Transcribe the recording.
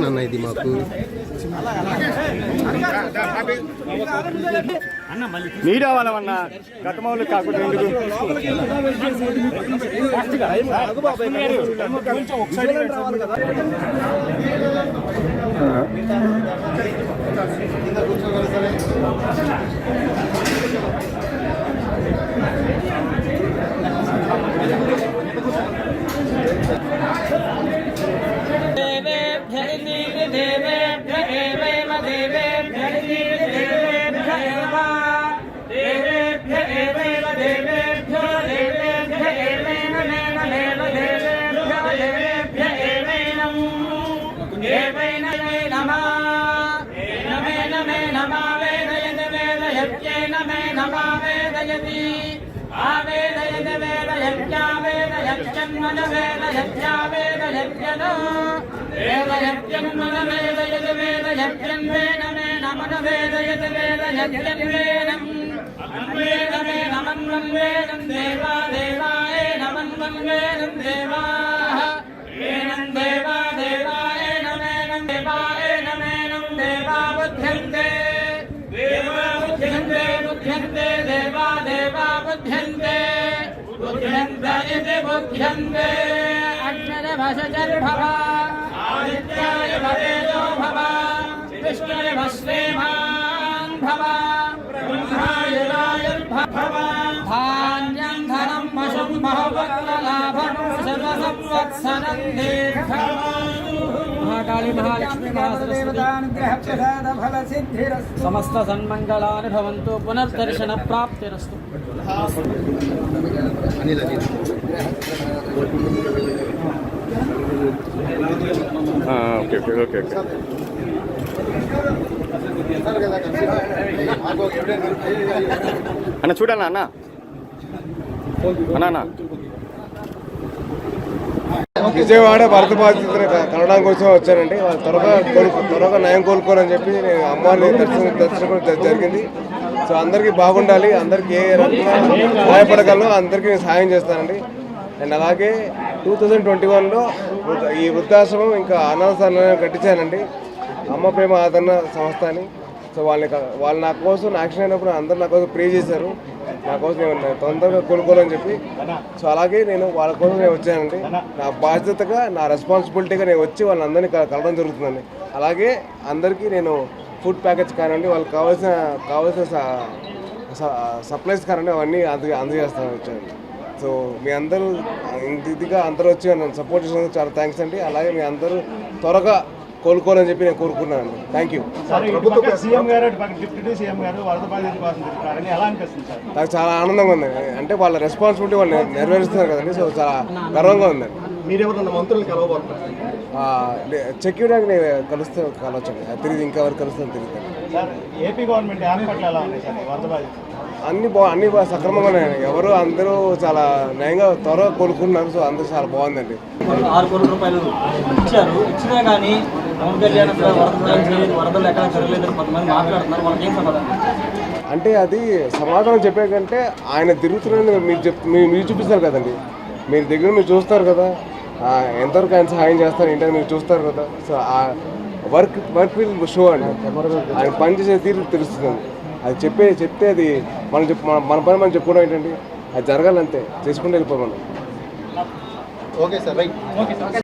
అన్న ఇది మాకు నీరు అవ్వాలన్నా గతమౌలు కాకుండా बुध्यन्ते अक्षरभशजर्भव आदित्याय भवेदो भव विष्णुय भस्वेमान् भव ब्रह्माय रायर्भव धान्यं धनं पशुं बहुभक्तलाभं सर्वसंवत्सरं दीर्घम् महाकाली महालक्ष्मी समस्त सन्मंगलानि भवन्तु पुनर्दर्शन प्राप्तिरस्तु ఓకే ఓకే ఓకే ఓకే అన్న చూడాలా అన్న అన్న విజయవాడ భరత బాధితులు కలవడం కోసం వచ్చానండి. వాళ్ళు త్వరగా నయం కోలుకోవాలని చెప్పి నేను అమ్మవారిని దర్శనం జరిగింది. సో అందరికీ బాగుండాలి, అందరికీ ఏ రకంగా సహాయపడగలను అందరికీ నేను సహాయం చేస్తానండి. అండ్ అలాగే 2021లో ఈ వృద్ధాశ్రమం ఇంకా అనాథాశ్రమం కట్టించానండి, అమ్మ ప్రేమ ఆదరణ సంస్థ అని. సో వాళ్ళు నా కోసం యాక్షన్ అయినప్పుడు అందరూ నా కోసం ప్రే చేశారు, నా కోసం నేను తొందరగా కోలుకోవాలని చెప్పి. సో అలాగే నేను వాళ్ళ కోసం నేను వచ్చానండి. నా బాధ్యతగా, నా రెస్పాన్సిబిలిటీగా నేను వచ్చి వాళ్ళందరినీ కలవడం జరుగుతుందండి. అలాగే అందరికీ నేను ఫుడ్ ప్యాకెట్స్ కానివ్వండి, వాళ్ళకి కావాల్సిన సప్లైస్ కానివ్వండి, అవన్నీ అందజేస్తాను వచ్చానండి. సో మీ అందరూ ఇదిగా అందరూ వచ్చి నన్ను సపోర్ట్ చేసినందుకు చాలా థ్యాంక్స్ అండి. అలాగే మీ అందరూ త్వరగా కోలుకోవాలని చెప్పి నేను కోరుకున్నాను. Thank you. నాకు చాలా ఆనందంగా ఉంది, అంటే వాళ్ళ రెస్పాన్సిబిలిటీ వాళ్ళు నెరవేరుస్తున్నారు కదండి. సో చాలా గర్వంగా ఉందండి. చెక్ ఇవ్వడానికి నేను కలవచ్చండి, తిరిగి ఇంకా వరకు కలుస్తాను తిరుగుతాను. అన్ని సక్రమంగా ఉన్నాయి, ఎవరు అందరూ చాలా నయంగా త్వరగా కోలుకుంటున్నారు. సో అందరూ చాలా బాగుందండి. 6 కోట్ల రూపాయలు ఇచ్చారు, ఇచ్చినా కానీ పవన్ కళ్యాణ్ వరదలు ఎక్కడ జరగలేదని కొంతమంది మాట్లాడుతున్నారు, వాళ్ళకి ఏం సమాధానం? అంటే అది సమాధానం చెప్పే కంటే ఆయన తిరుగుతున్నారని మీరు చూపిస్తారు కదండి, మీరు దగ్గర మీరు చూస్తారు కదా, ఎంతవరకు ఆయన సహాయం చేస్తారు ఏంటని మీరు చూస్తారు కదా. సో ఆ వర్క్ విల్ షో అండి, ఆయన పని చేసే తీరు తెలుస్తుంది. అది చెప్తే అది మన పని మనం చెప్పుకోవడం ఏంటండి, అది జరగాలంతే, చేసుకుంటూ వెళ్ళిపోయి మనం. Okay sir, right.